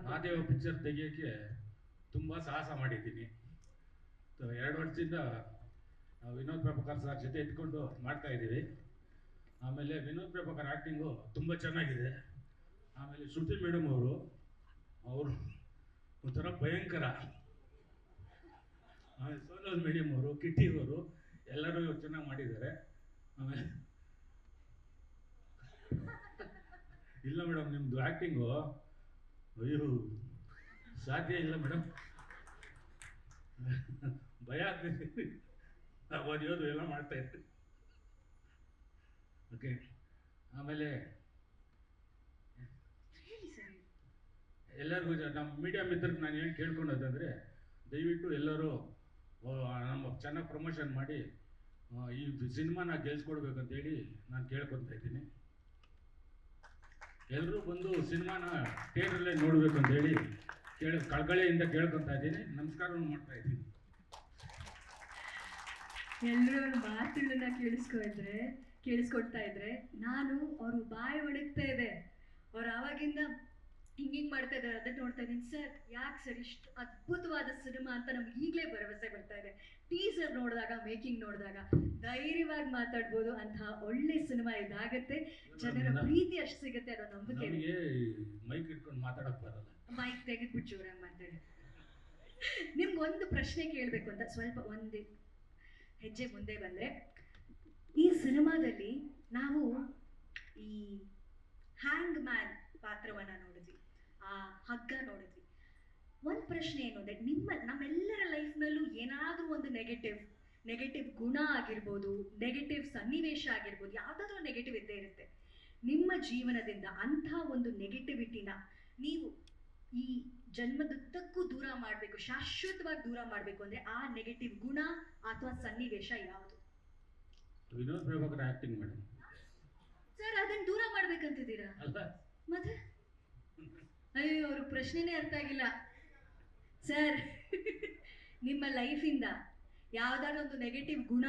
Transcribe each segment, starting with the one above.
Mahadeva picture ತೆಗಿಯೋಕ್ಕೆ ತುಂಬ ಸಾಹಸ ಮಾಡಿದ್ದೀನಿ. 2 ವರ್ಷದಿಂದ ವಿನೋದ್ ಪ್ರಭಾಕರ್ ಸರ್ ಜೊತೆ ಇದ್ಕೊಂಡು ಮಾಡ್ತಾ ಇದ್ದೀವಿ. ಆಮೇಲೆ ವಿನೋದ್ ಪ್ರಭಾಕರ್ ಆ್ಯಕ್ಟಿಂಗು ತುಂಬ ಚೆನ್ನಾಗಿದೆ. ಆಮೇಲೆ ಶ್ರುತಿ ಮೇಡಮ್ ಅವರು ಒಂಥರ ಭಯಂಕರ. ಆಮೇಲೆ ಸೋನಲ್ ಮೇಡಮ್ ಅವರು, ಕಿಟ್ಟಿ ಅವರು ಎಲ್ಲರೂ ಚೆನ್ನಾಗಿ ಮಾಡಿದ್ದಾರೆ. ಆಮೇಲೆ ಇಲ್ಲ ಮೇಡಮ್, ನಿಮ್ಮದು ಆ್ಯಕ್ಟಿಂಗು ಅಯ್ಯೋ ಸಾಧ್ಯ ಇಲ್ಲ ಮೇಡಮ್, ಭಯ ಆಗ್ತೈತಿ. ಓದೋದು ಎಲ್ಲ ಮಾಡ್ತಾ ಇರ್ತೀವಿ. ಓಕೆ. ಆಮೇಲೆ ಎಲ್ಲರಿಗೂ ನಮ್ಮ ಮೀಡಿಯಾ ಮಿತ್ರಕ್ಕೆ ನಾನು ಏನು ಕೇಳ್ಕೊಳೋದಂದರೆ, ದಯವಿಟ್ಟು ಎಲ್ಲರೂ ನಮ್ಮ ಚೆನ್ನಾಗಿ ಪ್ರಮೋಷನ್ ಮಾಡಿ ಈ ಸಿನಿಮಾನ ಗೆಲ್ಸ್ಕೊಡ್ಬೇಕಂತೇಳಿ ನಾನು ಕೇಳ್ಕೊತಾ ಇದ್ದೀನಿ. ಎಲ್ಲರೂ ಬಂದು ಸಿನಿಮಾನ ಥಿಯೇಟ್ರಲ್ಲೇ ನೋಡಬೇಕು ಅಂತೇಳಿ ಕಳಕಳಿಯಿಂದ ಕೇಳ್ಕೊತಾ ಇದ್ದೀನಿ. ನಮಸ್ಕಾರವನ್ನು ಮಾಡ್ತಾ ಇದ್ದೀನಿ. ಎಲ್ಲರೂ ಮಾತುಗಳನ್ನ ಕೇಳಿಸ್ಕೊಡ್ತಾ ಇದ್ರೆ ನಾನು ಅವರು ಬಾಯಿ ಒಣಗ್ತಾ ಇದೆ. ಅವ್ರು ಆವಾಗಿಂದ ಹಿಂಗಿಂಗ್ ಮಾಡ್ತಾ ಇದ್ದಾರೆ, ಅದನ್ನ ನೋಡ್ತಾ ಇದ್ದೀನಿ. ಸರ್ ಯಾಕೆ ಸರ್ ಇಷ್ಟು ಅದ್ಭುತವಾದ ಸಿನಿಮಾ ಅಂತ ನಮ್ಗೆ ಈಗಲೇ ಭರವಸೆ ಬರ್ತಾ ಇದೆ. ಟೀಸರ್ ನೋಡಿದಾಗ, ಮೇಕಿಂಗ್ ನೋಡಿದಾಗ ಧೈರ್ಯವಾಗಿ ಮಾತಾಡ್ಬೋದು. ಅಂತಹ ಒಳ್ಳೆ ಸಿನಿಮಾ ಇದಾಗತ್ತೆ, ಜನರ ಪ್ರೀತಿ ಅಷ್ಟು ಸಿಗುತ್ತೆ ಅನ್ನೋ ನಂಬಿಕೆ. ಮೈಕ್ ಇಟ್ಕೊಂಡು ಮಾತಾಡಕ್ ಬರಲ್ಲ, ಮೈಕ್ ತೆಗೆದ್ಬಿಟ್ಟು ಜೋರಾಗಿ ಮಾತಾಡಿ. ನಿಮ್ಗೊಂದು ಪ್ರಶ್ನೆ ಕೇಳಬೇಕು ಅಂತ, ಸ್ವಲ್ಪ ಒಂದು ಹೆಜ್ಜೆ ಮುಂದೆ ಬಂದ್ರೆ, ಈ ಸಿನಿಮಾದಲ್ಲಿ ನಾವು ಈ ಹ್ಯಾಂಗ್ ಮ್ಯಾನ್ ಪಾತ್ರವನ್ನ ನೋಡಿದ್ವಿ, ಆ ಹಗ್ಗ ನೋಡಿದ್ವಿ. ಒಂದು ಪ್ರಶ್ನೆ ಏನು ಅಂದ್ರೆ, ನಮ್ಮೆಲ್ಲರ ಲೈಫ್ನಲ್ಲೂ ಏನಾದರೂ ಒಂದು ನೆಗೆಟಿವ್ ಗುಣ ಆಗಿರ್ಬೋದು, ನೆಗೆಟಿವ್ ಸನ್ನಿವೇಶ ಆಗಿರ್ಬೋದು, ಯಾವುದಾದ್ರೂ ನೆಗೆಟಿವ್ ಇದ್ದೇ ಇರುತ್ತೆ. ನಿಮ್ಮ ಜೀವನದಿಂದ ಅಂಥ ಒಂದು ನೆಗೆಟಿವಿಟಿನ ನೀವು ಈ ಜನ್ಮದುದ್ದಕ್ಕೂ ದೂರ ಮಾಡಬೇಕು, ಶಾಶ್ವತವಾಗಿ ದೂರ ಮಾಡಬೇಕು ಅಂದ್ರೆ ಆ ನೆಗೆಟಿವ್ ಗುಣ ಅಥವಾ ಸನ್ನಿವೇಶ ಯಾವುದು? Vinod Prabhakar acting madam. Sir ಅದನ್ನ ದೂರ ಮಾಡ್ಬೇಕಂತಿದ್ದೀರಾ? ಮತ್ತೆ ಅಯ್ಯೋ, ಅವ್ರ ಪ್ರಶ್ನೆನೇ ಅರ್ಥ ಆಗಿಲ್ಲ ಸರ್. ನಿಮ್ಮ ಲೈಫಿಂದ ಯಾವ್ದಾದ್ರು ಒಂದು ನೆಗೆಟಿವ್ ಗುಣ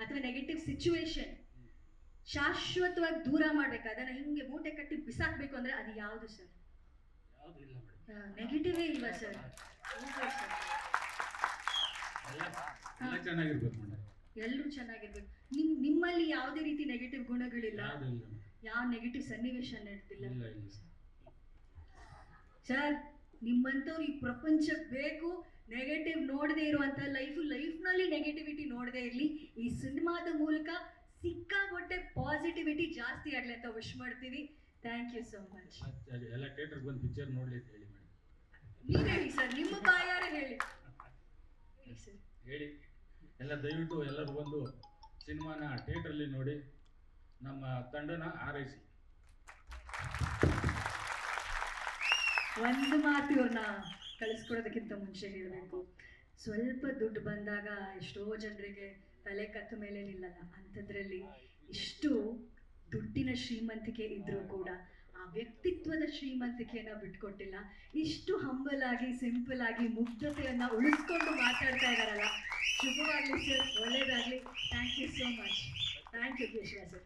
ಅಥವಾ ನೆಗೆಟಿವ್ ಸಿಚುವೇಶನ್ ಶಾಶ್ವತವಾಗಿ ದೂರ ಮಾಡ್ಬೇಕು, ಅದನ್ನ ಹಿಂಗೆ ಮೂಟೆ ಕಟ್ಟಿ ಬಿಸಾಕ್ಬೇಕು ಅಂದ್ರೆ ಅದು ಯಾವುದು ಸರ್? ನೆಗೆಟಿವೇ ಇಲ್ವಾ ಸರ್? ಎಲ್ಲರೂ ಚೆನ್ನಾಗಿರ್ಬೇಕು. ನಿಮ್ಮಲ್ಲಿ ಯಾವುದೇ ರೀತಿ ನೆಗೆಟಿವ್ ಗುಣಗಳಿಲ್ಲ, ಯಾವ ನೆಗೆಟಿವ್ ಸನ್ನಿವೇಶ ನಡೆದಿಲ್ಲ ಸರ್. ನಿಮ್ಮಂಥವ್ರು ಈ ಪ್ರಪಂಚ ಬೇಕು. ನೆಗೆಟಿವ್ ನೋಡದೆ ಇರುವಂತ ಲೈಫ್ನಲ್ಲಿ ನೆಗೆಟಿವಿಟಿ ನೋಡದೆ ಇರಲಿ. ಈ ಸಿನಿಮಾದ ಮೂಲಕ ಸಿಕ್ಕಾಪಟ್ಟೆ ಪಾಸಿಟಿವಿಟಿ ಜಾಸ್ತಿ ಆಗ್ಲಿ ಅಂತ ವಿಶ್ ಮಾಡ್ತೀವಿ. Thank you so much. ಎಲ್ಲ ಥಿಯೇಟರ್ಗೆ ಬಂದು ಪಿಕ್ಚರ್ ನೋಡ್ಲಿ ಅಂತ ಹೇಳಿ ಮೇಡಮ್. ನೀವು ಹೇಳಿ ಸರ್, ನಿಮ್ಮ ಬಾಯಾರ ಹೇಳಿ ಸರ್. ಹೇಳಿ ಎಲ್ಲ ದಯವಿಟ್ಟು ಎಲ್ಲರೂ ಬಂದು ಸಿನಿಮಾನ ಥಿಯೇಟ್ರಲ್ಲಿ ನೋಡಿ, ನಮ್ಮ ತಂಡನ ಆರೈಸಿ. ಒಂದು ಮಾತು ಇವ್ರನ್ನ ಕಳಿಸ್ಕೊಡೋದಕ್ಕಿಂತ ಮುಂಚೆ ಹೇಳಬೇಕು, ಸ್ವಲ್ಪ ದುಡ್ಡು ಬಂದಾಗ ಎಷ್ಟೋ ಜನರಿಗೆ ತಲೆ ಕತ್ತ ಮೇಲೆ ನಿಲ್ಲಲ್ಲ. ಅಂಥದ್ರಲ್ಲಿ ಇಷ್ಟು ದುಡ್ಡಿನ ಶ್ರೀಮಂತಿಕೆ ಇದ್ರೂ ಕೂಡ ಆ ವ್ಯಕ್ತಿತ್ವದ ಶ್ರೀಮಂತಿಕೆಯನ್ನ ಬಿಟ್ಕೊಟ್ಟಿಲ್ಲ. ಇಷ್ಟು ಹಂಬಲ್ ಆಗಿ, ಸಿಂಪಲ್ ಆಗಿ, ಮುಗ್ಧತೆಯನ್ನ ಉಳಿಸ್ಕೊಂಡು ಮಾತಾಡ್ತಾ ಇದಾರಲ್ಲ. ಶುಭವಾಗ್ಲಿ ಸರ್, ಒಳ್ಳೇದಾಗ್ಲಿ. Thank you so much. Thank you Keshava sir.